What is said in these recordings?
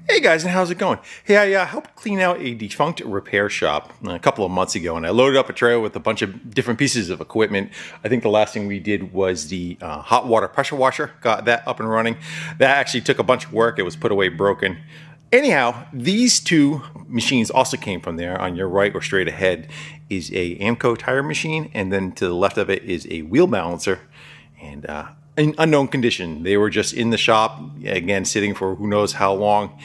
Hey guys, and how's it going? Hey, I helped clean out a defunct repair shop a couple of months ago, and I loaded up a trailer with a bunch of different pieces of equipment. I think the last thing we did was the hot water pressure washer, got that up and running. That actually took a bunch of work. It was put away broken. Anyhow, these two machines also came from there. On your right or straight ahead is a AAMCO tire machine, and then to the left of it is a wheel balancer. And in unknown condition. They were just in the shop, again, sitting for who knows how long.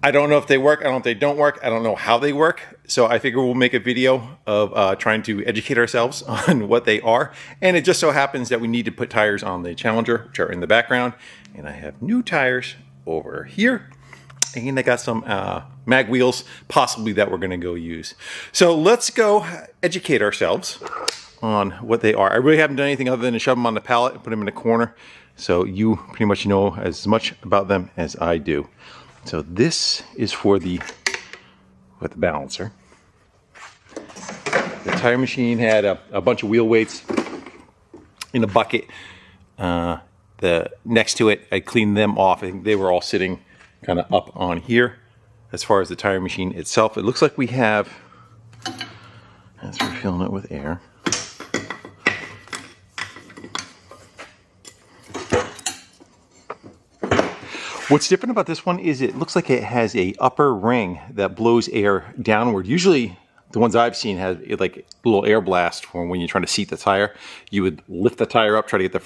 I don't know if they work. I don't know if they don't work. I don't know how they work. So I figure we'll make a video of trying to educate ourselves on what they are. And it just so happens that we need to put tires on the Challenger, which are in the background. And I have new tires over here. And I got some mag wheels, possibly that we're going to go use. So let's go educate ourselves on what they are. I really haven't done anything other than to shove them on the pallet and put them in a corner. So you pretty much know as much about them as I do. So this is for the balancer. The tire machine had a bunch of wheel weights in a bucket. Next to it, I cleaned them off. I think they were all sitting kind of up on here. As far as the tire machine itself, it looks like we have, as we're filling it with air, what's different about this one is it looks like it has a upper ring that blows air downward. Usually the ones I've seen have like a little air blast for when you're trying to seat the tire. You would lift the tire up, try to get the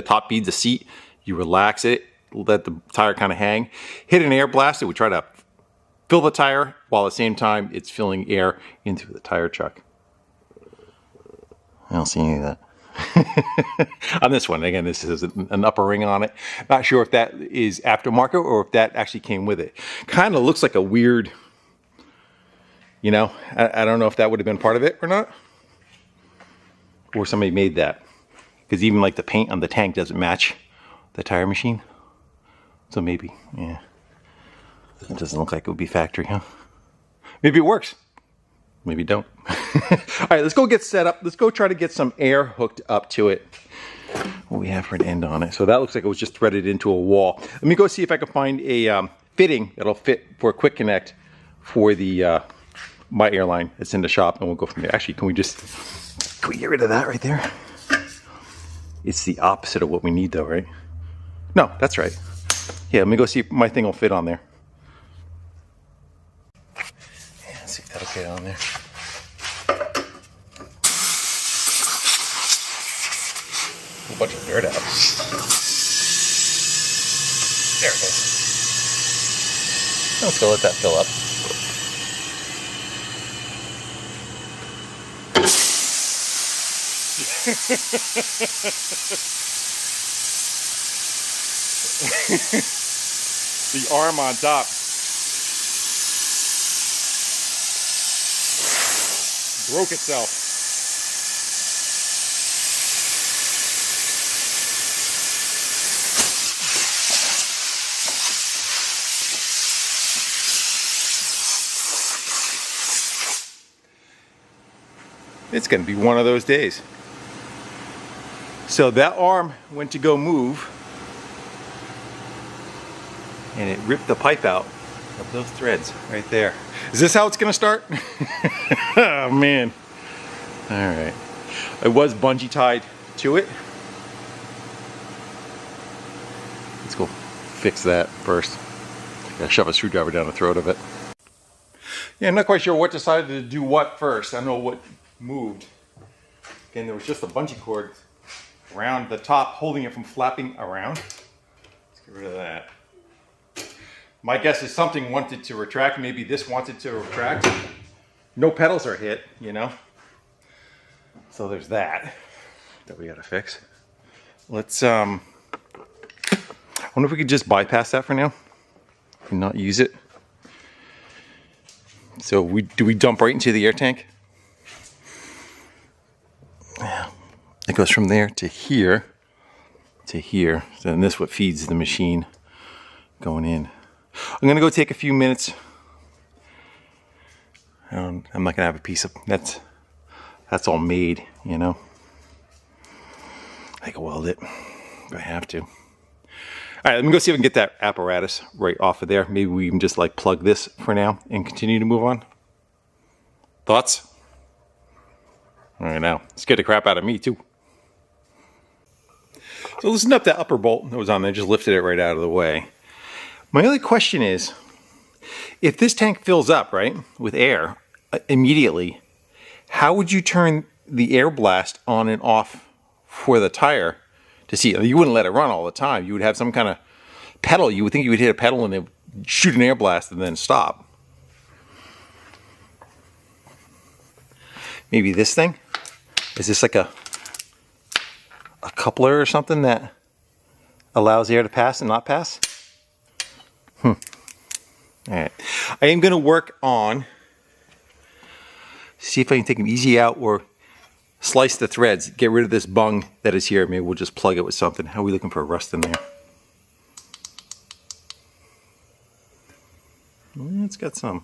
top bead, the seat. You relax it, let the tire kind of hang. Hit an air blast, it would try to fill the tire while at the same time it's filling air into the tire chuck. I don't see any of that. On this one, again, this is an upper ring on it. Not sure if that is aftermarket or if that actually came with it. Kind of looks like a weird, you know, I don't know if that would have been part of it or not. Or somebody made that. Because even like the paint on the tank doesn't match the tire machine. So maybe, yeah. It doesn't look like it would be factory, huh? Maybe it works. Maybe don't. All right, let's go get set up. Let's go try to get some air hooked up to it. What we have for an end on it. So that looks like it was just threaded into a wall. Let me go see if I can find a fitting that'll fit for a quick connect for the my airline that's in the shop, and we'll go from there. Actually, can we get rid of that right there? It's the opposite of what we need though, right? No, that's right. Yeah, let me go see if my thing will fit on there. Yeah, let's see if that'll fit on there. A bunch of dirt out. There it is. Let's go let that fill up. The arm on top broke itself. It's going to be one of those days. So that arm went to go move, and it ripped the pipe out of those threads right there. Is this how it's going to start? Oh man. All right. It was bungee tied to it. Let's go fix that first. Gotta shove a screwdriver down the throat of it. Yeah, I'm not quite sure what decided to do what first. I don't know what moved. Again, there was just a bungee cord around the top holding it from flapping around. Let's get rid of that. My guess is something wanted to retract. Maybe this wanted to retract. No pedals are hit, you know. So there's that we gotta fix. Let's I wonder if we could just bypass that for now and not use it. So do we dump right into the air tank? Yeah. It goes from there to here to here. So then this is what feeds the machine going in. I'm gonna go take a few minutes. I'm not gonna have a piece of that's all made, you know. I can weld it if I have to. right, let me go see if I can get that apparatus right off of there. Maybe we can just like plug this for now and continue to move on. Thoughts? All right, now, scared the crap out of me too. So loosen up that upper bolt that was on there, just lifted it right out of the way. My only question is, if this tank fills up, right, with air immediately, how would you turn the air blast on and off for the tire to see? You wouldn't let it run all the time. You would have some kind of pedal. You would think you would hit a pedal and it would shoot an air blast and then stop. Maybe this thing? Is this like a coupler or something that allows air to pass and not pass? All right. I am going to work on, see if I can take them easy out or slice the threads, get rid of this bung that is here. Maybe we'll just plug it with something. How are we looking for rust in there? It's got some.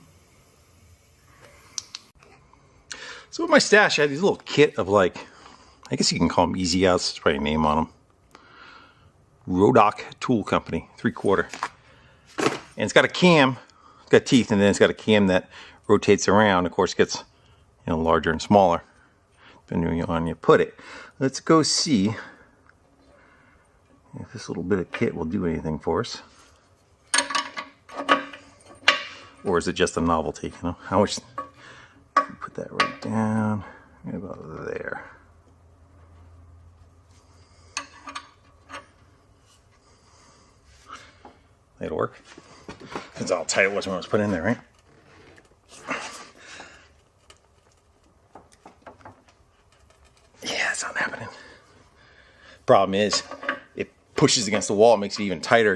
So with my stash, I had these little kit of like, I guess you can call them easy outs. There's probably a name on them. Rodock Tool Company, 3/4. And it's got a cam, it's got teeth, and then it's got a cam that rotates around. Of course, it gets larger and smaller depending on you put it. Let's go see if this little bit of kit will do anything for us. Or is it just a novelty? How much? Put that right down, right about there. It'll work. That's how tight it was when it was put in there, right? Yeah, it's not happening. Problem is, it pushes against the wall, it makes it even tighter,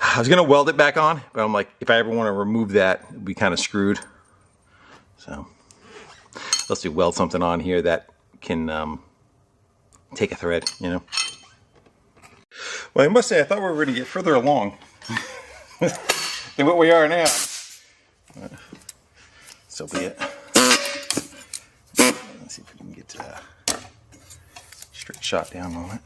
I was gonna weld it back on, but I'm like, if I ever want to remove that, it'd be kind of screwed. So let's do weld something on here that can take a thread, Well, I must say, I thought we were going to get further along than what we are now. So be it. Let's see if we can get a straight shot down on it.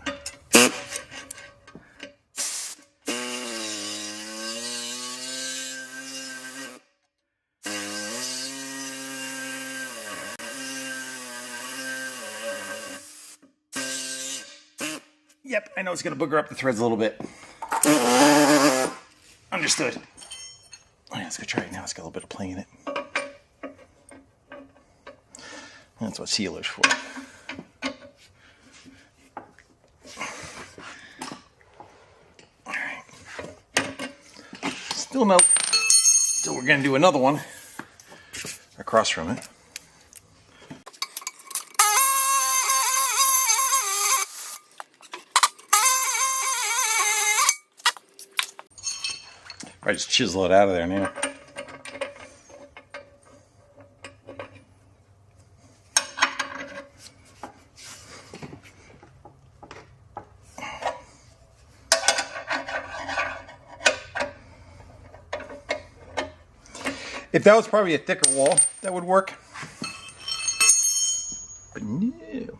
Yep, I know it's going to booger up the threads a little bit. Understood. All right, let's go try it now. It's got a little bit of play in it. That's what sealer's for. All right. Still no. So we're going to do another one across from it. I just chisel it out of there now. If that was probably a thicker wall, that would work. But no.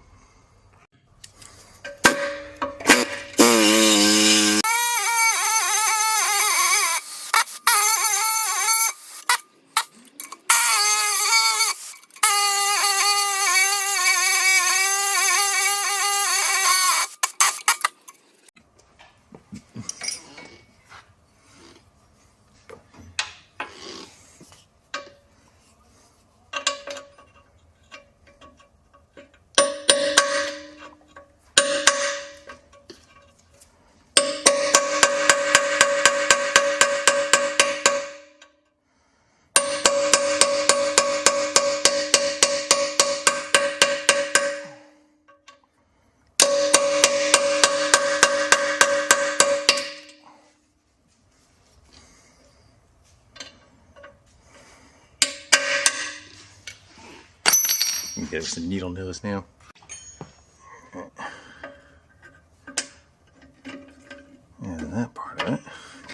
Get some needle nose now. And that part of it.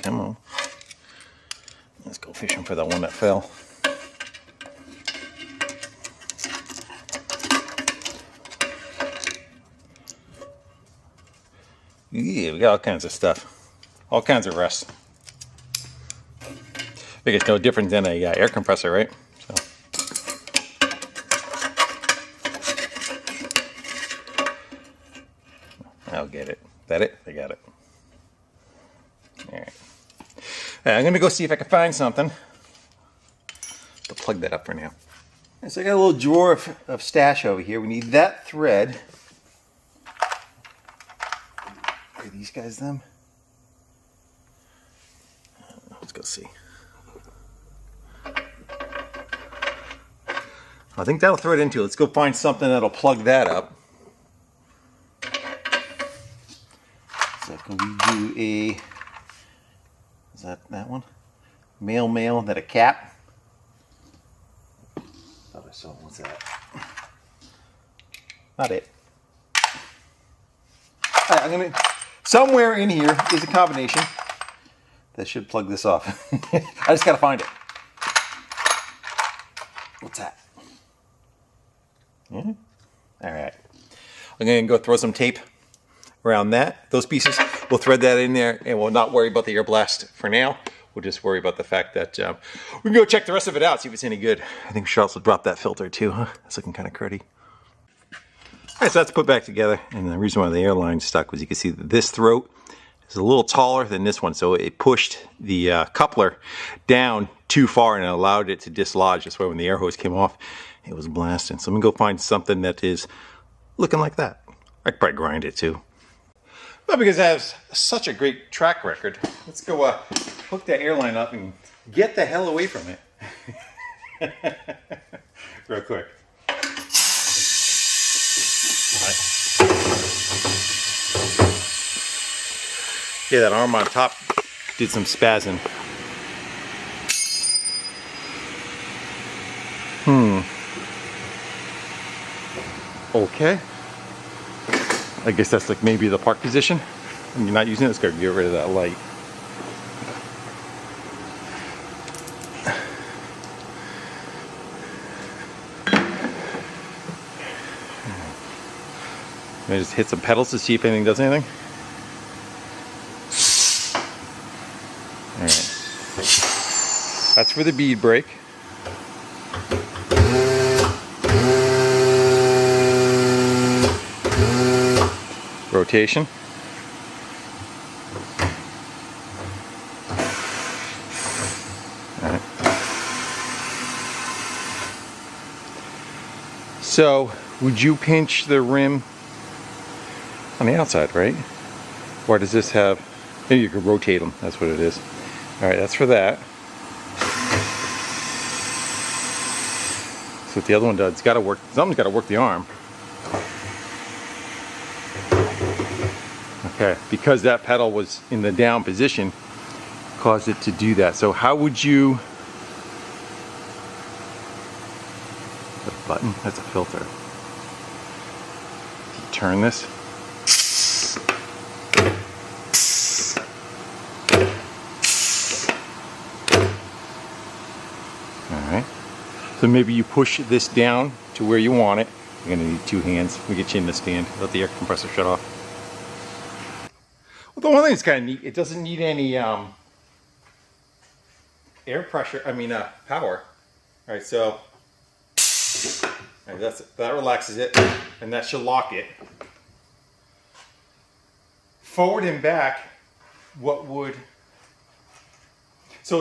Come on. Let's go fishing for that one that fell. Yeah, we we got all kinds of stuff. All kinds of rust. I think it's no different than a air compressor, right? So. I'll get it. Is that it? I got it. Alright. I'm going to go see if I can find something to plug that up for now. Right, so I got a little drawer of stash over here. We need that thread. Are these guys them? Let's go see. I think that'll thread into it. Let's go find something that'll plug that up. So can we do a, is that one? Male, then a cap. Thought I saw, what's that? Not it. All right, I'm gonna, somewhere in here is a combination that should plug this off. I just gotta find it. What's that? Yeah. All right. I'm gonna go throw some tape around those pieces. We'll thread that in there, and we'll not worry about the air blast for now. We'll just worry about the fact that we can go check the rest of it out, see if it's any good. I think we should also drop that filter too, huh? It's looking kind of cruddy. All right, so that's put back together, and the reason why the air line's stuck was you can see that this throat is a little taller than this one, so it pushed the coupler down too far and it allowed it to dislodge. That's why when the air hose came off, it was blasting. So I'm gonna go find something that is looking like that. I could probably grind it too. But because it has such a great track record, let's go hook that airline up and get the hell away from it. Real quick. Yeah, that arm on top did some spazzing. Okay. I guess that's like maybe the park position. And you're not using it, it's going to get rid of that light. I just hit some pedals to see if anything does anything. Alright. That's for the bead brake. Rotation. Alright. So, would you pinch the rim on the outside, right? Or does this have, maybe you could rotate them, that's what it is. Alright, that's for that. So what the other one does, it's gotta work, something's gotta work the arm. Okay, because that pedal was in the down position, caused it to do that. So how would you, the button, that's a filter. You turn this. Alright, so maybe you push this down to where you want it. You're gonna need two hands. We get you in the stand, let the air compressor shut off. Well, the one thing that's kind of neat, it doesn't need any air pressure, power. All right, so that relaxes it, and that should lock it. Forward and back, so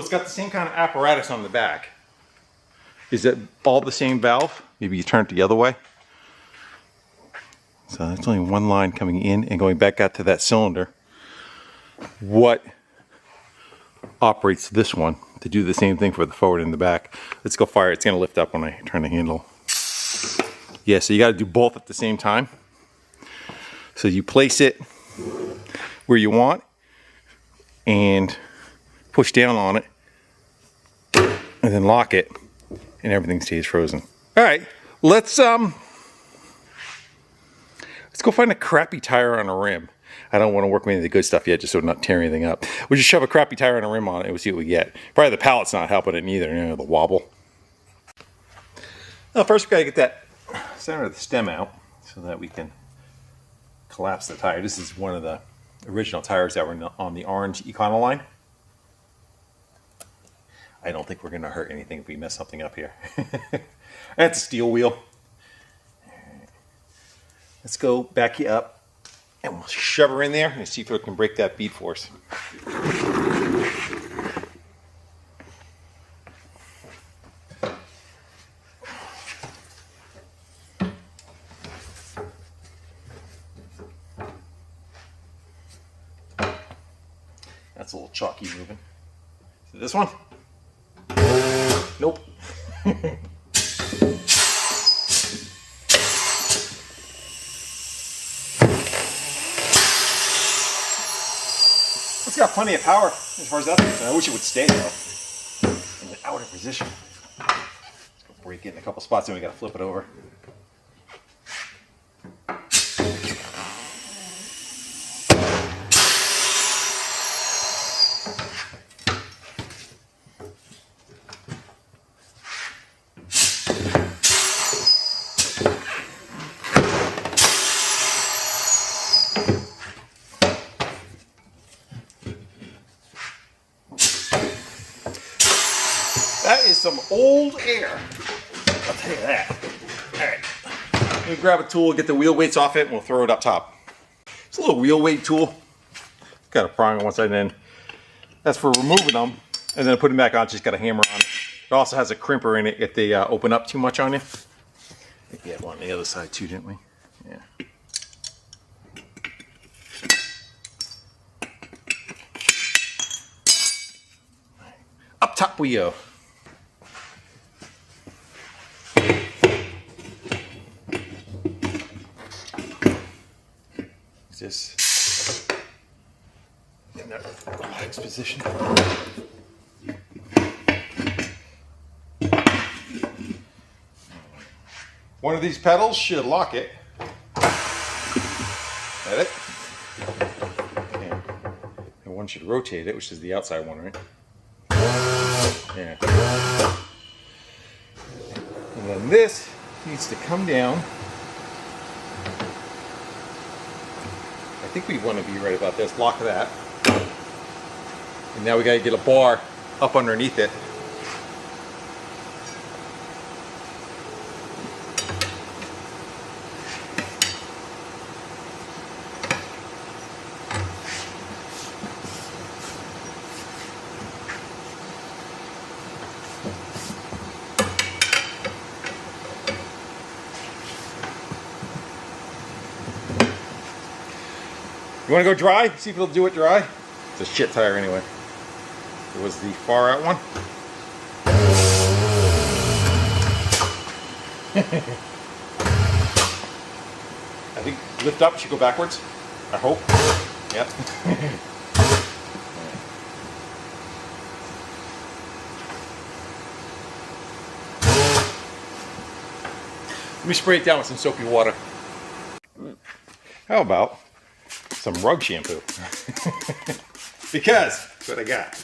it's got the same kind of apparatus on the back. Is it all the same valve? Maybe you turn it the other way. So that's only one line coming in and going back out to that cylinder. What operates this one to do the same thing for the forward and the back? Let's go fire it. It's going to lift up when I turn the handle. Yeah, so you got to do both at the same time. So you place it where you want and push down on it and then lock it and everything stays frozen. All right, let's go find a crappy tire on a rim. I don't want to work with any of the good stuff yet, just so we're not tearing anything up. We'll just shove a crappy tire on a rim on it and we'll see what we get. Probably the pallet's not helping it either, the wobble. Well, first we got to get that center of the stem out so that we can collapse the tire. This is one of the original tires that were on the orange Econoline. I don't think we're going to hurt anything if we mess something up here. That's a steel wheel. Let's go back you up and we'll shove her in there and see if we can break that bead force. That's a little chalky moving. So this one? Nope. It's got plenty of power as far as that's concerned. I wish it would stay though in the outer position. Let's go break it in a couple spots, then we gotta flip it over. That is some old air. I'll tell you that. All right. Let me grab a tool, get the wheel weights off it, and we'll throw it up top. It's a little wheel weight tool. Got a prong on one side, and then that's for removing them. And then putting them back on, just got a hammer on it. It also has a crimper in it if they open up too much on you. I think we had one on the other side too, didn't we? Yeah. Up top we go. This in that relaxed position. One of these pedals should lock it. That it? Yeah. And one should rotate it, which is the outside one, right? Yeah. And then this needs to come down. I think we want to be right about this. Lock that. And now we got to get a bar up underneath it. You want to go dry? See if it'll do it dry? It's a shit tire anyway. It was the far out one. I think lift up should go backwards. I hope. Yep. Let me spray it down with some soapy water. How about some rug shampoo? Because that's what I got.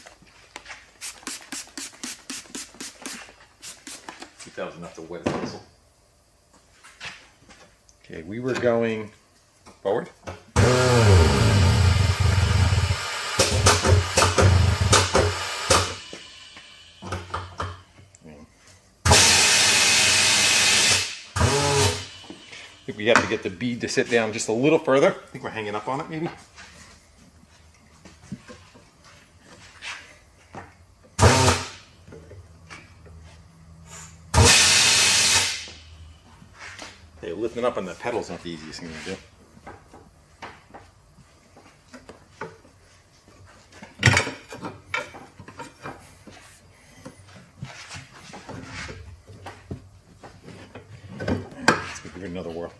See if that was enough to wet his whistle. Okay, we were going forward. I think we have to get the bead to sit down just a little further. I think we're hanging up on it, maybe. Hey, lifting up on the pedal's not the easiest thing to do. Let's give it another whirl.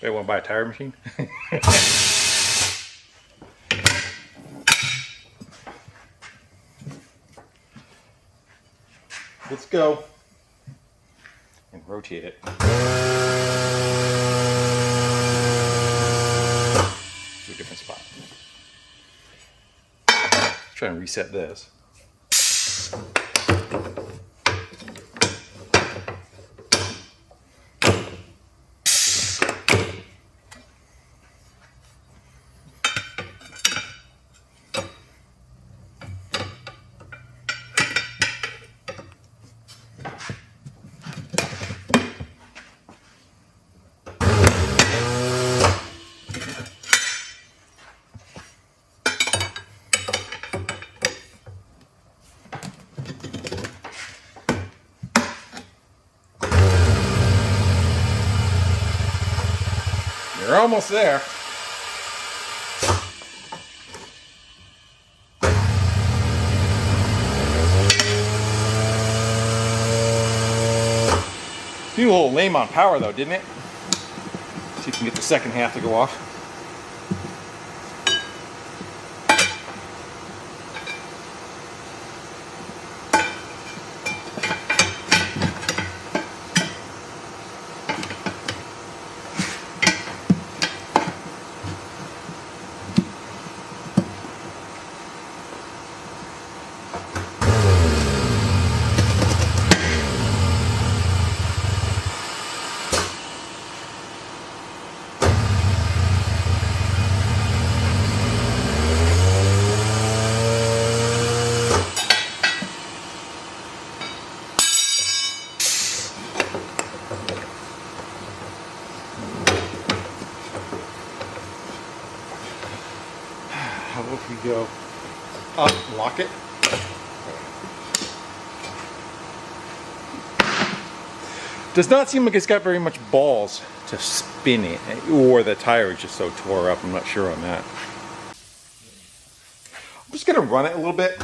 They want to buy a tire machine? go and rotate it to a different spot. Let's try and reset this. You're almost there. Seemed a little lame on power though, didn't it? See if you can get the second half to go off. How about if we go up, lock it? Does not seem like it's got very much balls to spin it, or the tire is just so tore up. I'm not sure on that. I'm just gonna run it a little bit.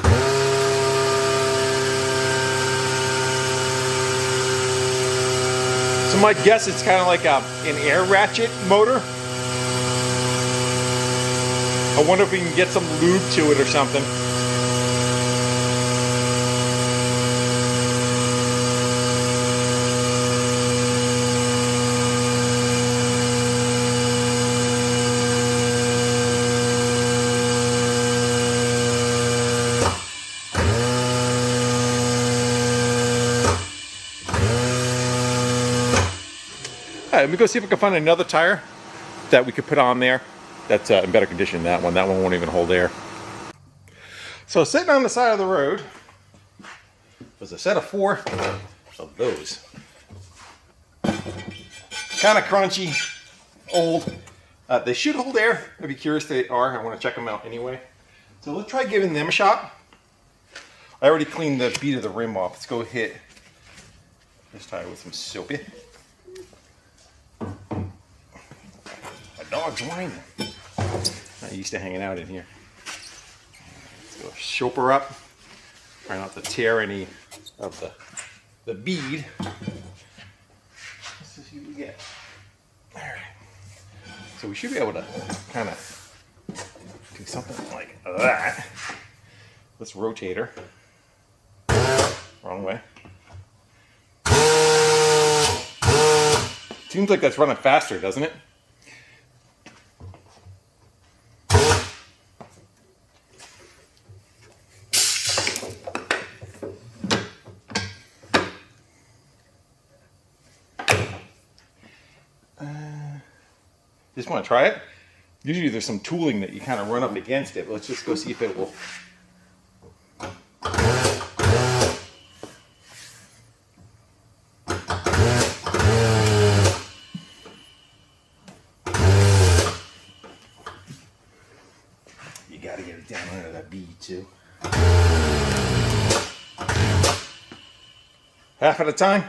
So my guess it's kind of like an air ratchet motor. I wonder if we can get some lube to it or something. All right, let me go see if I can find another tire that we could put on there that's in better condition than that one. That one won't even hold air. So sitting on the side of the road was a set of 4 of those. Kind of crunchy, old. They should hold air. I'd be curious if they are. I want to check them out anyway. So let's try giving them a shot. I already cleaned the bead of the rim off. Let's go hit this tire with some soapy. My dog's whining. Not used to hanging out in here. Let's go soap her up. Try not to tear any of the bead. Let's see what we get. All right. So we should be able to kind of do something like that. Let's rotate her. Wrong way. Seems like that's running faster, doesn't it? Just want to try it. Usually there's some tooling that you kind of run up against it. Let's just go see if it will. You got to get it down under that bead too. Half at a time.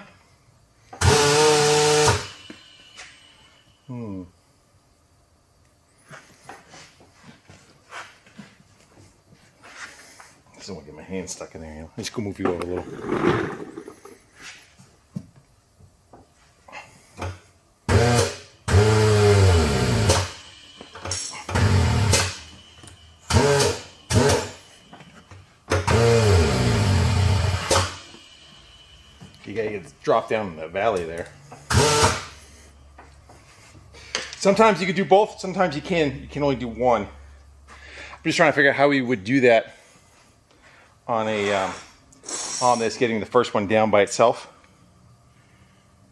I don't want to get my hand stuck in there. Let's go move you over a little. drop down in the valley there. Sometimes you can do both, sometimes you can only do one. I'm just trying to figure out how we would do that on a on this, getting the first one down by itself.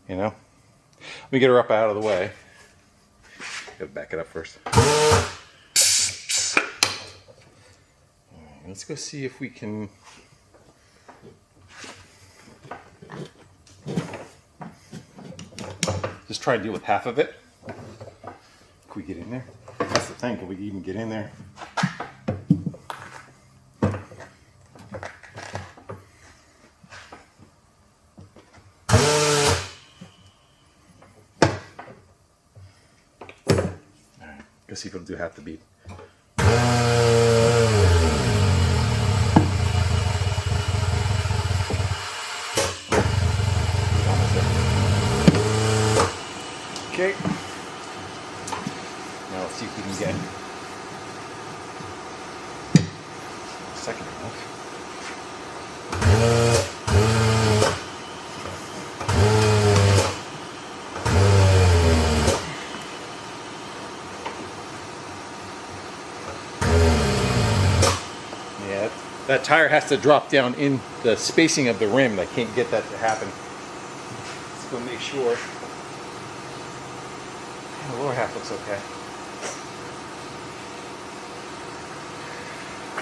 You know? Let me get her up out of the way. Gotta back it up first. Alright, let's go see if we can just try and deal with half of it. Can we get in there? That's the thing, can we even get in there? Alright, let's see if it'll do half the beat. Okay. Now let's see if we can get a second enough. Yeah, that tire has to drop down in the spacing of the rim, and I can't get that to happen. Let's go make sure. The lower half looks okay.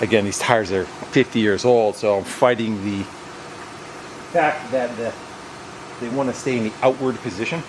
Again, these tires are 50 years old, so I'm fighting the fact that they want to stay in the outward position.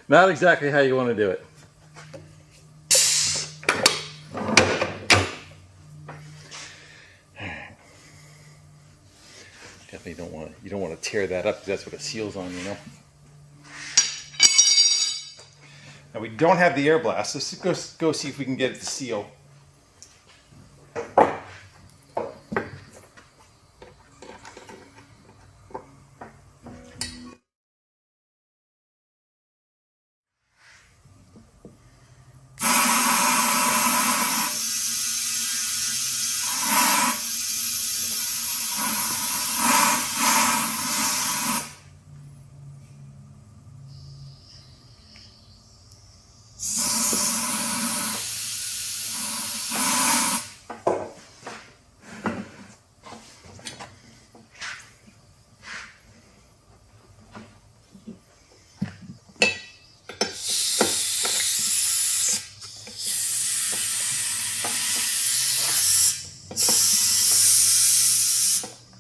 Not exactly how you want to do it. Definitely don't want to tear that up because that's what it seals on, you know. Now we don't have the air blast. Let's go see if we can get it to seal.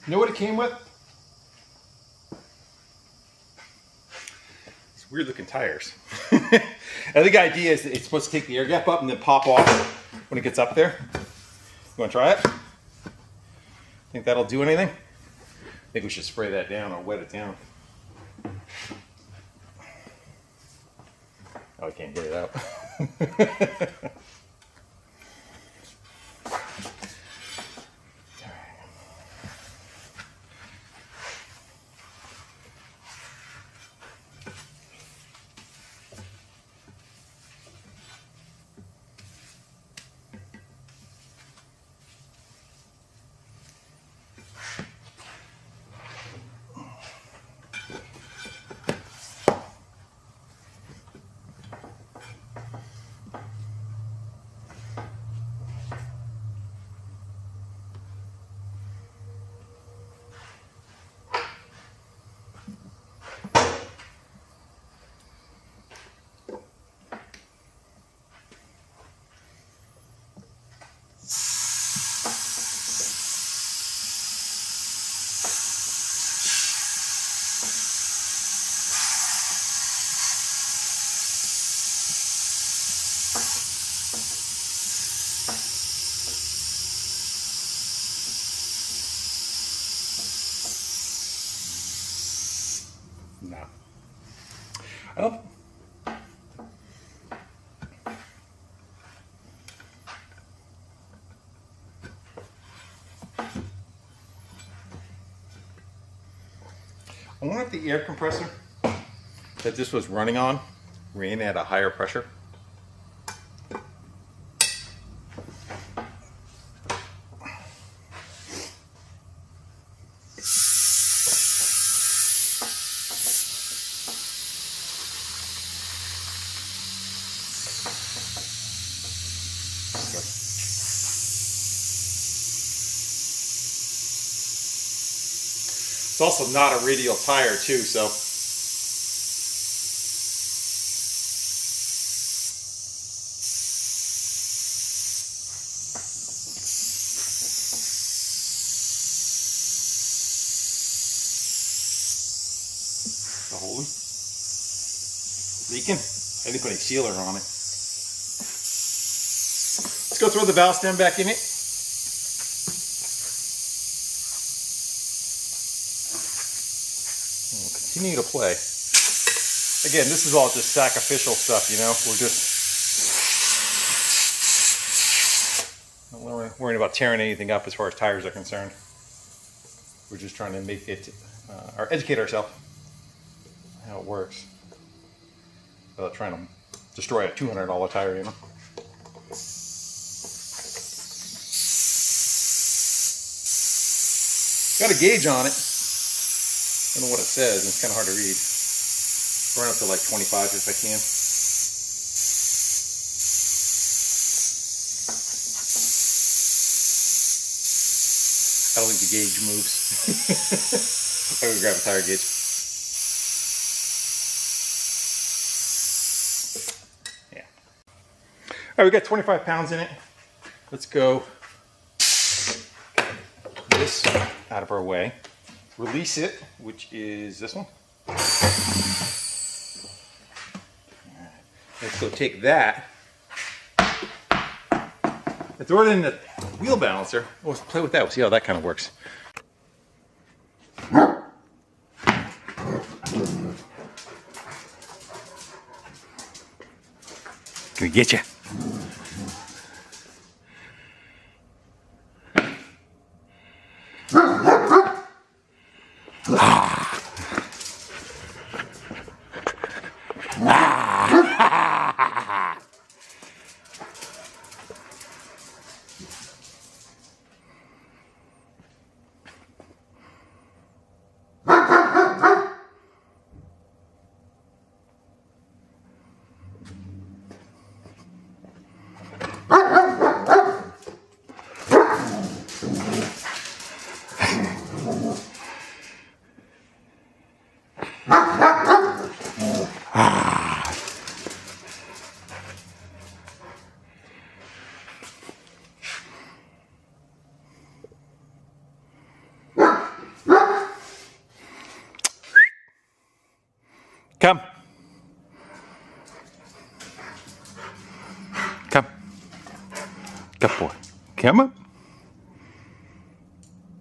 You know what it came with? It's weird looking tires. I think the idea is that it's supposed to take the air gap up and then pop off when it gets up there. You want to try it? Think that'll do anything? I think we should spray that down or wet it down. Oh, I can't get it out. No. I don't. I wonder if the air compressor that this was running on ran at a higher pressure. It's also not a radial tire too, so the hole leaking. I didn't put any sealer on it. Let's go throw the valve stem back in it. And we'll continue to play. Again, this is all just sacrificial stuff, you know. We're just not worrying about tearing anything up as far as tires are concerned. We're just trying to make it, or educate ourselves how it works without trying to destroy a $200 tire, you know. Got a gauge on it. I don't know what it says, and it's kind of hard to read. Run up to like 25 if I can. I don't think the gauge moves. I'm gonna grab a tire gauge. Yeah. All right, we got 25 pounds in it. Let's go this out of our way. Release it, which is this one. Let's go take that and throw it in the wheel balancer. We'll play with that. We'll see how that kind of works. Can we get you? Come. Come. Good boy. Come up.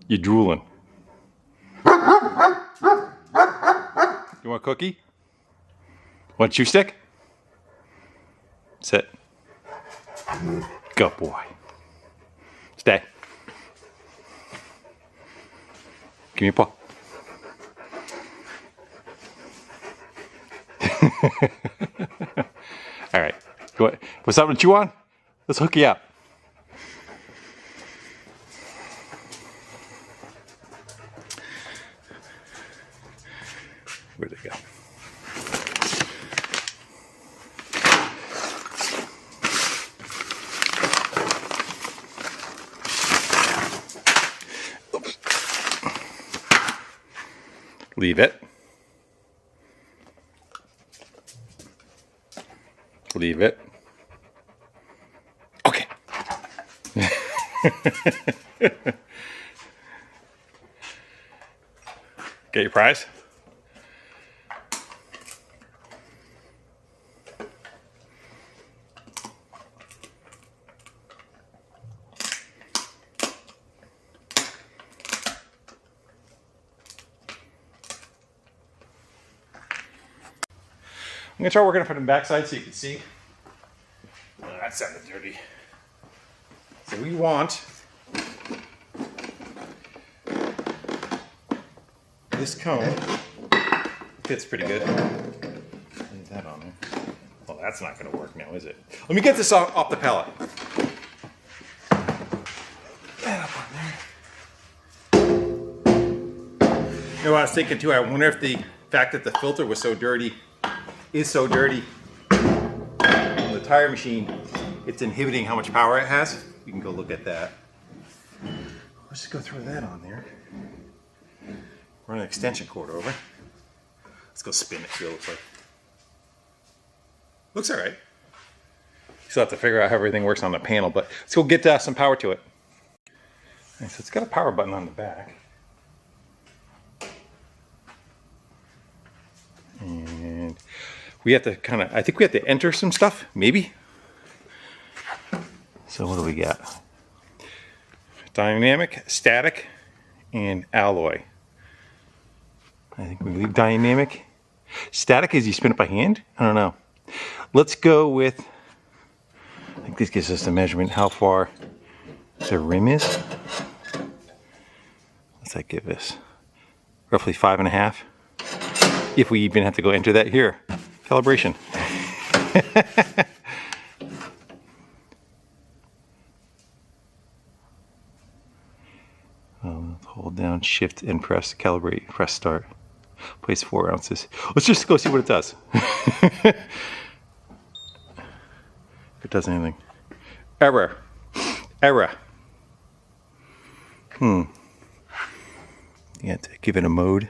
You're drooling. You want a cookie? Want a chew stick? Sit. Good boy. Stay. Give me a paw. All right. Want something to chew on? Let's hook you up. Where'd it go? Oops. Leave it. Leave it. Okay. Get your prize? I'm gonna try working it from the backside so you can see. Oh, that sounded dirty. So we want this cone. Fits pretty good. Leave that on there. Well, that's not gonna work now, is it? Let me get this off the pallet. That up on there. You know what I was thinking too? I wonder if the fact that the filter was so dirty is so dirty on the tire machine, it's inhibiting how much power it has. You can go look at that. Let's just go throw that on there. Run an extension cord over. Let's go spin it, see what it looks like. Looks all right. Still have to figure out how everything works on the panel, but let's go get some power to it. Right, so it's got a power button on the back. And we have to I think we have to enter some stuff, maybe. So what do we got? Dynamic, static, and alloy. I think we leave dynamic. Static is you spin it by hand? I don't know. Let's go with, I think this gives us the measurement how far the rim is. What's that give us? Roughly 5.5. If we even have to go enter that here. Calibration. Hold down, shift, and press, calibrate, press start. Place 4 ounces. Let's just go see what it does. If it does anything. Error. Error. You have to give it a mode.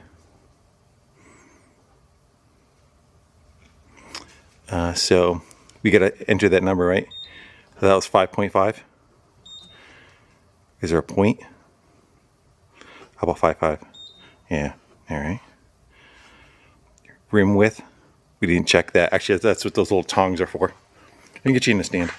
So we got to enter that number, right? So that was 5.5. Is there a point? How about 5.5? Yeah, all right. Rim width. We didn't check that. Actually, that's what those little tongs are for. I can get you in the stand.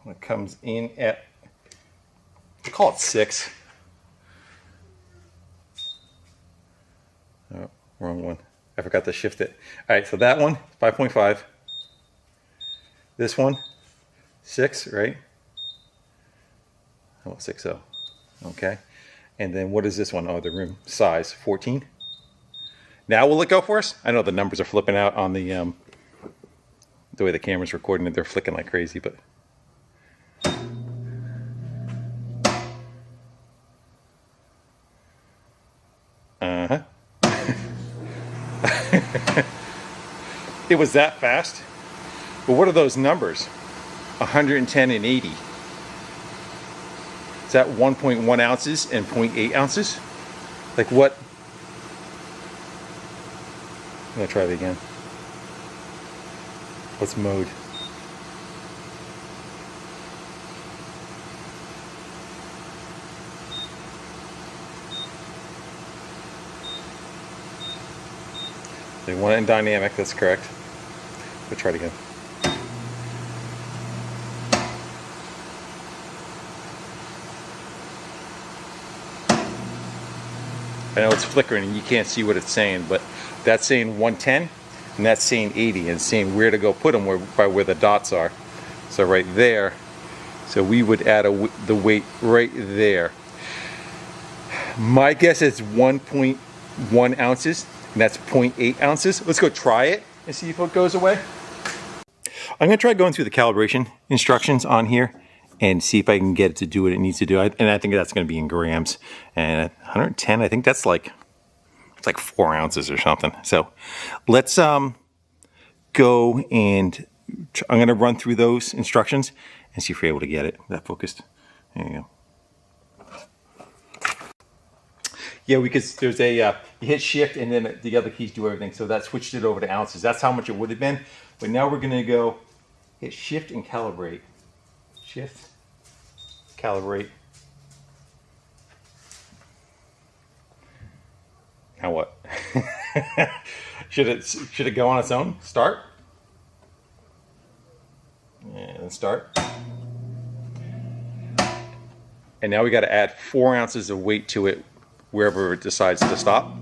It comes in at, I call it 6. Oh, wrong one. I forgot to shift it. All right, so that one, 5.5. This one, 6, right? Oh, 6.0. Okay. And then what is this one? Oh, the rim size, 14. Now will it go for us? I know the numbers are flipping out on the way the camera's recording it. They're flicking like crazy, but. Uh-huh. It was that fast. But what are those numbers? 110 and 80. Is that 1.1 ounces and 0.8 ounces? Like what? I'm gonna try it again. What's mode? They want it in dynamic, that's correct. We'll try it again. I know it's flickering and you can't see what it's saying, but that's saying 110 and that's saying 80 and saying where to go put them by where the dots are. So right there, so we would add the weight right there. My guess is 1.1 ounces. And that's 0.8 ounces. Let's go try it and see if it goes away. I'm going to try going through the calibration instructions on here and see if I can get it to do what it needs to do. And I think that's going to be in grams. And at 110, I think that's like, it's like 4 ounces or something. So let's go and I'm going to run through those instructions and see if we're able to get it that focused. There you go. Yeah, because there's a, you hit shift and then the other keys do everything. So that switched it over to ounces. That's how much it would have been. But now we're gonna go hit shift and calibrate. Shift, calibrate. Now what? should it go on its own? Start. And start. And now we got to add 4 ounces of weight to it wherever it decides to stop.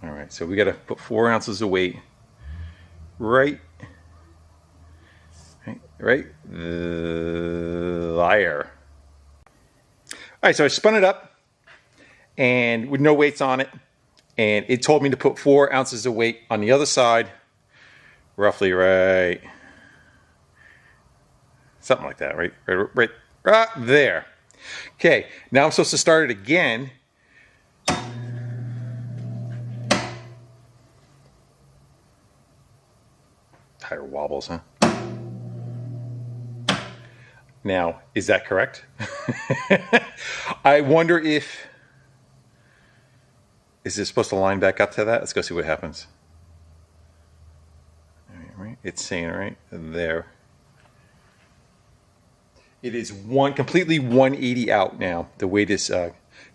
All right, so we got to put 4 ounces of weight right there. All right, so I spun it up and with no weights on it, and it told me to put 4 ounces of weight on the other side, roughly right, something like that, right there. Okay, now I'm supposed to start it again. Tire wobbles, huh? Now, is that correct? I wonder if... Is it supposed to line back up to that? Let's go see what happens. All right, it's saying right there. It is completely 180 out now. The weight is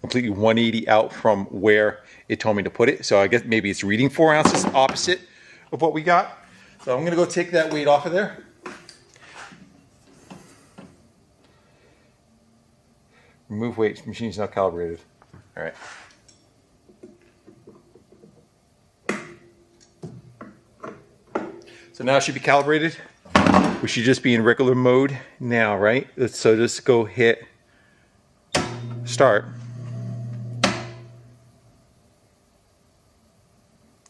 completely 180 out from where it told me to put it. So I guess maybe it's reading 4 ounces opposite of what we got. So I'm going to go take that weight off of there. Remove weight. Machine's not calibrated. All right. So now it should be calibrated. We should just be in regular mode now, right? So just go hit start.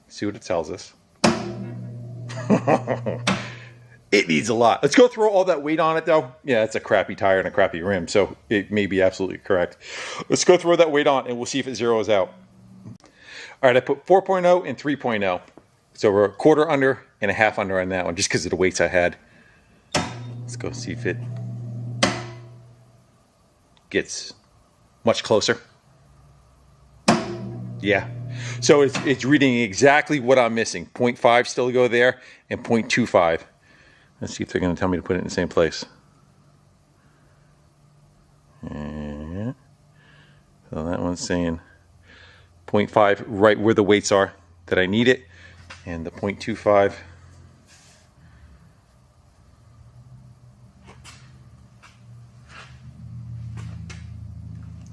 See what it tells us. It needs a lot. Let's go throw all that weight on it though. Yeah, it's a crappy tire and a crappy rim, so it may be absolutely correct. Let's go throw that weight on and we'll see if it zeroes out. All right, I put 4.0 and 3.0. So we're a quarter under and a half under on that one just because of the weights I had. Let's go see if it gets much closer. Yeah. So it's reading exactly what I'm missing. 0.5 still to go there and 0.25. Let's see if they're going to tell me to put it in the same place. Yeah. So that one's saying 0.5 right where the weights are that I need it. And the 0.25.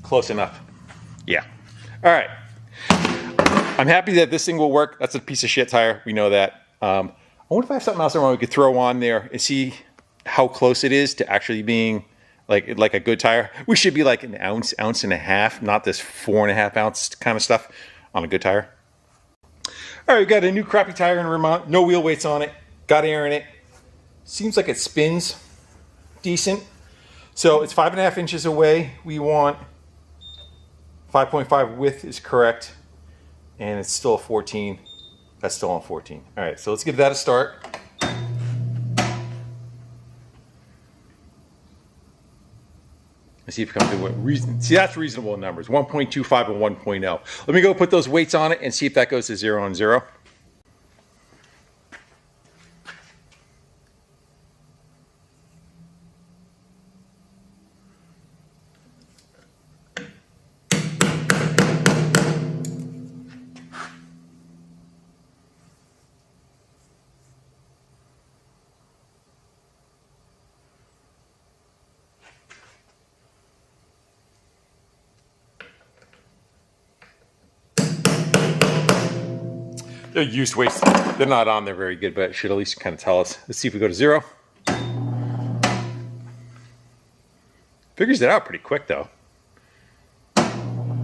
Close enough. Yeah. All right. I'm happy that this thing will work. That's a piece of shit tire. We know that. I wonder if I have something else around we could throw on there and see how close it is to actually being like a good tire. We should be like an ounce and a half, not this 4.5 ounce kind of stuff on a good tire. All right, we got a new crappy tire in Vermont. No wheel weights on it. Got air in it. Seems like it spins decent. So it's 5.5 inches away. We want 5.5 width is correct. And it's still a 14. That's still on 14. All right, so let's give that a start. Let's see if it comes to what reason. See, that's reasonable numbers. 1.25 and 1.0. Let me go put those weights on it and see if that goes to 0 and 0. They're used weights. They're not on there very good, but it should at least kind of tell us. Let's see if we go to 0. Figures it out pretty quick though.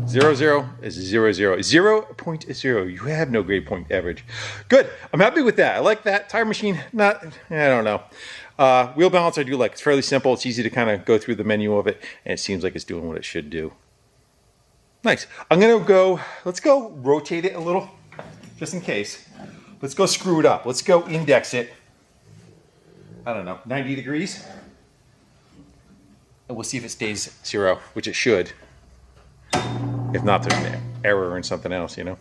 0, 0 is 0, 0. 0.0. You have no grade point average. Good. I'm happy with that. I like that. Tire machine, I don't know. Wheel balance I do like. It's fairly simple. It's easy to kind of go through the menu of it, and it seems like it's doing what it should do. Nice. I'm going to go, let's go rotate it a little. Just in case. Let's go screw it up. Let's go index it. I don't know, 90 degrees. And we'll see if it stays 0, which it should. If not, there's an error in something else, you know?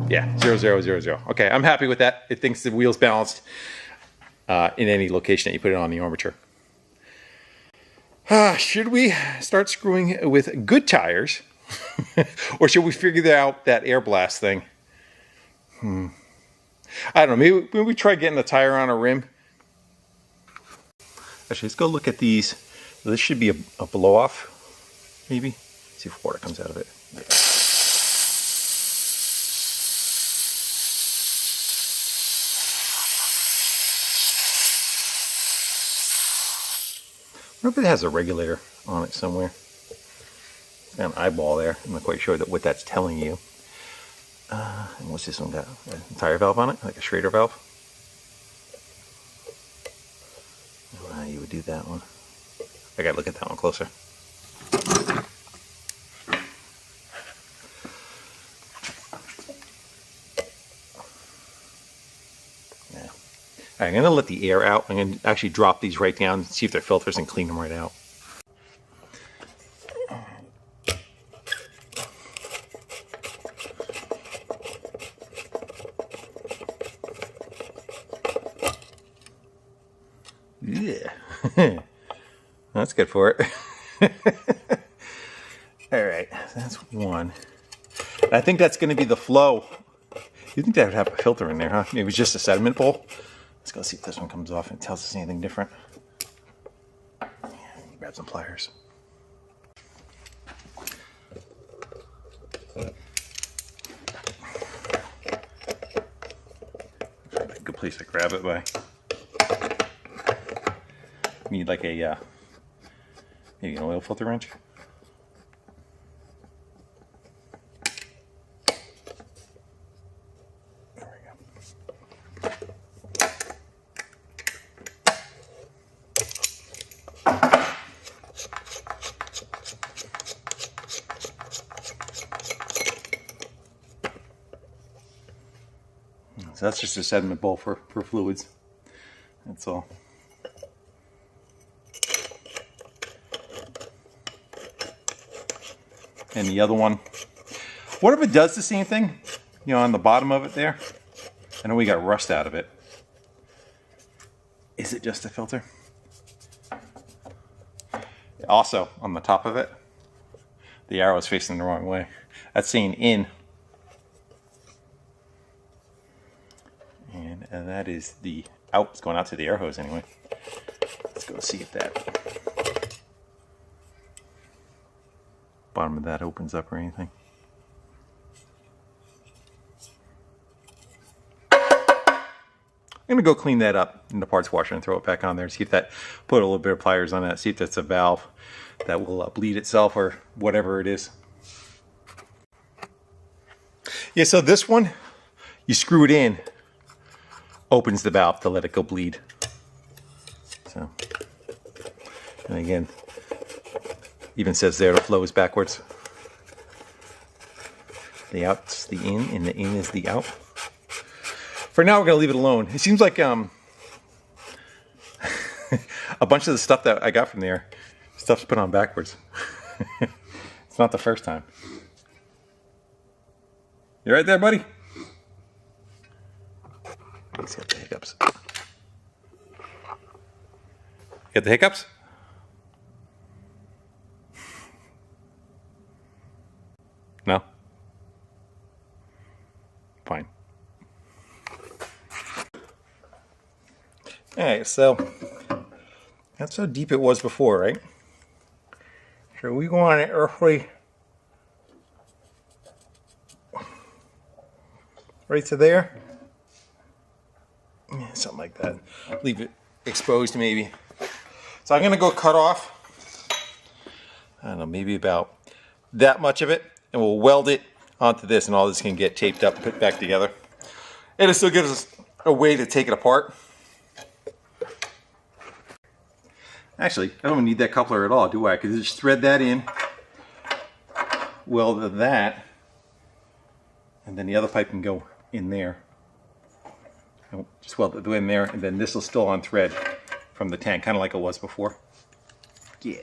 Yeah, 0, 0, 0, 0. Okay, I'm happy with that. It thinks the wheel's balanced in any location that you put it on the armature. Should we start screwing with good tires? Or should we figure out that air blast thing? I don't know. Maybe we try getting the tire on a rim. Actually, let's go look at these. This should be a blow off, maybe. See if water comes out of it. Yeah. I wonder if it has a regulator on it somewhere. It's got an eyeball there. I'm not quite sure what that's telling you. And what's this one got? A tire valve on it, like a Schrader valve. You would do that one. I gotta look at that one closer. Yeah. All right, I'm gonna let the air out. I'm gonna actually drop these right down, see if they're filters, and clean them right out. Yeah. That's good for it. All right, that's one. I think that's going to be the flow. You think that would have a filter in there, huh? Maybe it's just a sediment bowl. Let's go see if this one comes off and tells us anything different. Yeah, grab some pliers. A good place to grab it by. Need like a maybe an oil filter wrench. There we go. So that's just a sediment bowl for fluids. That's all. And the other one, what if it does the same thing? You know, on the bottom of it there? I know we got rust out of it. Is it just a filter? Also, on the top of it, the arrow is facing the wrong way. That's saying in. And that is the out. It's going out to the air hose anyway. Let's go see if that bottom of that opens up or anything. I'm gonna go clean that up in the parts washer and throw it back on there. See if that, put a little bit of pliers on that, see if that's a valve that will bleed itself or whatever it is. Yeah, so this one, you screw it in, opens the valve to let it go bleed. So, and again, even says there the flow is backwards. The out's the in, and the in is the out. For now, we're going to leave it alone. It seems like a bunch of the stuff that I got from there, stuff's put on backwards. It's not the first time. You right there, buddy? He's got the hiccups. Get the hiccups? No? Fine. Alright, so that's how deep it was before, right? So we want it roughly right to there. Yeah, something like that. Leave it exposed maybe. So I'm going to go cut off, I don't know, maybe about that much of it, and we'll weld it onto this, and all this can get taped up and put back together. And it still gives us a way to take it apart. Actually, I don't need that coupler at all, do I? I could just thread that in, weld that, and then the other pipe can go in there. Just weld it in there, and then this will still on thread from the tank, kind of like it was before. Yeah.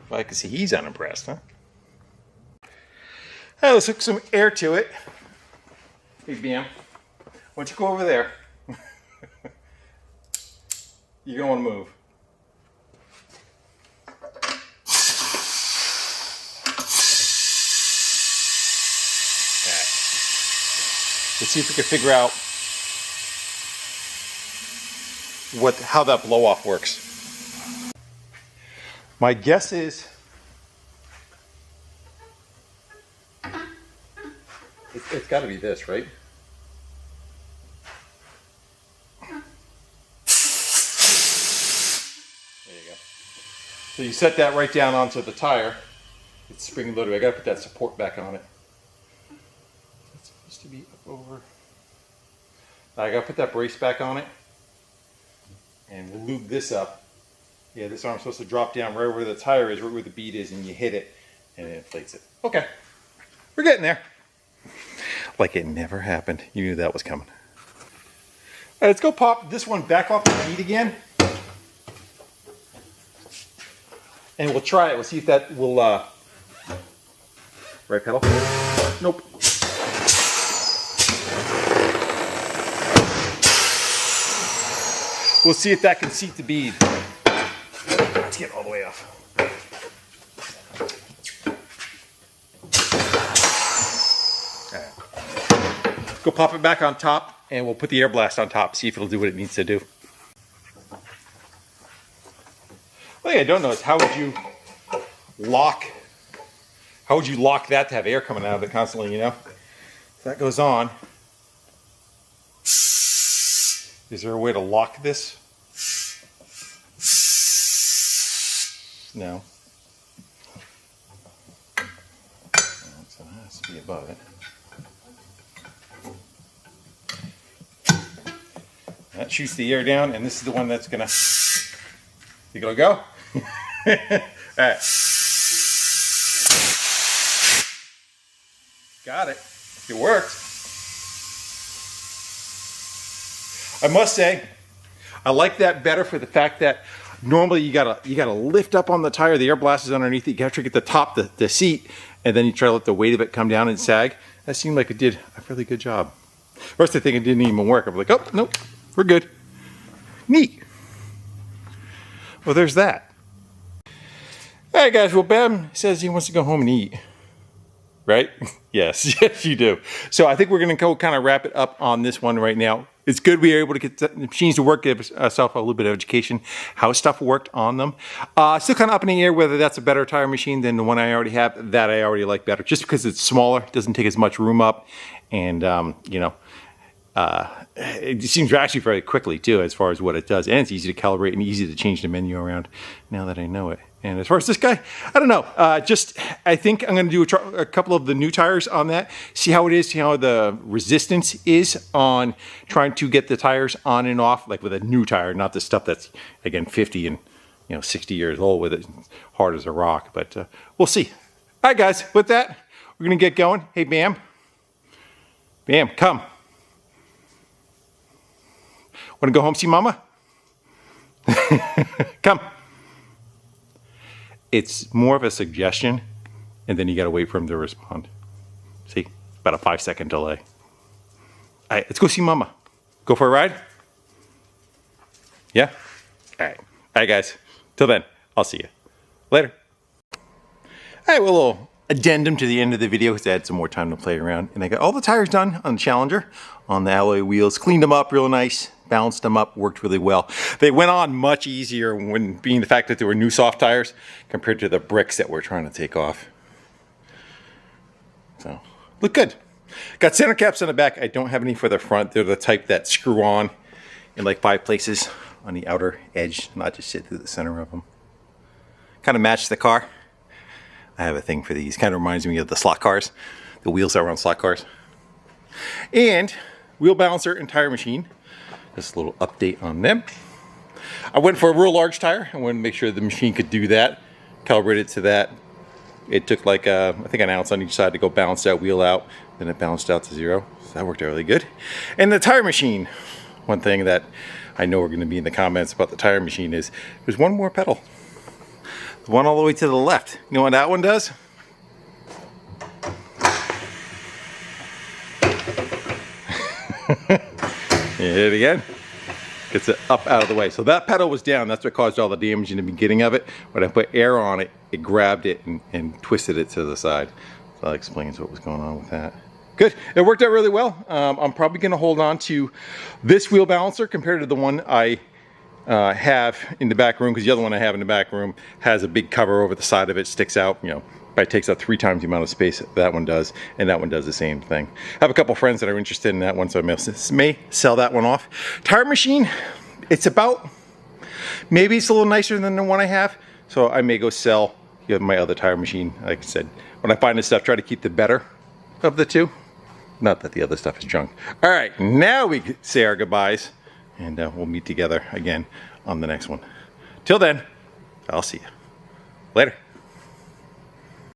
Well, I can see he's unimpressed, huh? Oh, let's hook some air to it. Hey, Bam, why don't you go over there? You're going to want to move. Let's see if we can figure out how that blow off works. My guess is it's got to be this, right? There you go. So you set that right down onto the tire. It's spring loaded. I got to put that support back on it. It's supposed to be up over. I got to put that brace back on it, and we'll lube this up. Yeah, this arm's supposed to drop down right where the tire is, right where the bead is, and you hit it, and it inflates it. Okay, we're getting there. Like it never happened. You knew that was coming. All right, let's go pop this one back off the bead again, and we'll try it. We'll see if that will. Right pedal? Nope. We'll see if that can seat the bead. Let's get all the way off. Right. Go pop it back on top, and we'll put the air blast on top, see if it'll do what it needs to do. One thing I don't know is how would you lock that to have air coming out of it constantly, you know? If that goes on, is there a way to lock this? No. So that has to be above it. That shoots the air down, and this is the one that's gonna. You gonna go? All right. Got it. It worked. I must say, I like that better for the fact that normally you gotta lift up on the tire. The air blast is underneath it. You have to get the top, the seat, and then you try to let the weight of it come down and sag. That seemed like it did a really good job. First, I think it didn't even work. I'm like, oh nope, we're good. Neat. Well, there's that. All right, guys. Well, Bam says he wants to go home and eat. Right? Yes, yes, you do. So I think we're going to go kind of wrap it up on this one right now. It's good we were able to get the machines to work, give ourselves a little bit of education, how stuff worked on them. Still kind of up in the air whether that's a better tire machine than the one I already have. That I already like better, just because it's smaller, doesn't take as much room up, and you know, it seems actually very quickly too as far as what it does, and it's easy to calibrate and easy to change the menu around now that I know it. And as far as this guy, I don't know. I think I'm going to do a couple of the new tires on that. See how it is. See how the resistance is on trying to get the tires on and off, like with a new tire, not the stuff that's again 50 and 60 years old with it hard as a rock. But we'll see. All right, guys. With that, we're going to get going. Hey, Bam. Bam, come. Want to go home see Mama? Come. It's more of a suggestion, and then you got to wait for him to respond. See, about a 5-second delay. All right, let's go see Mama. Go for a ride? Yeah? All right, guys. Till then, I'll see you later. All right, well, a little addendum to the end of the video because I had some more time to play around. And I got all the tires done on the Challenger, on the alloy wheels, cleaned them up real nice, balanced them up, worked really well. They went on much easier when being the fact that they were new soft tires compared to the bricks that we're trying to take off. So, look good. Got center caps on the back. I don't have any for the front. They're the type that screw on in like 5 places on the outer edge, not just sit through the center of them. Kind of match the car. I have a thing for these. Kind of reminds me of the slot cars, the wheels that were on slot cars. And wheel balancer and tire machine. Just a little update on them. I went for a real large tire. I wanted to make sure the machine could do that. Calibrated to that. It took like, I think an ounce on each side to go balance that wheel out. Then it balanced out to 0. So that worked out really good. And the tire machine. One thing that I know we're going to be in the comments about the tire machine is there's one more pedal. The one all the way to the left. You know what that one does? Hit it again. Gets it up out of the way. So that pedal was down. That's what caused all the damage in the beginning of it. When I put air on it, it grabbed it and twisted it to the side. So that explains what was going on with that. Good. It worked out really well. I'm probably going to hold on to this wheel balancer compared to the one I have in the back room, because the other one I have in the back room has a big cover over the side of it, sticks out, you know, but it takes up 3 times the amount of space that one does, and that one does the same thing. I have a couple friends that are interested in that one, so I may sell that one off. Tire machine, it's about, maybe it's a little nicer than the one I have, so I may go sell my other tire machine. Like I said, when I find this stuff, try to keep the better of the two. Not that the other stuff is junk. All right, now we say our goodbyes, and we'll meet together again on the next one. Till then, I'll see you later.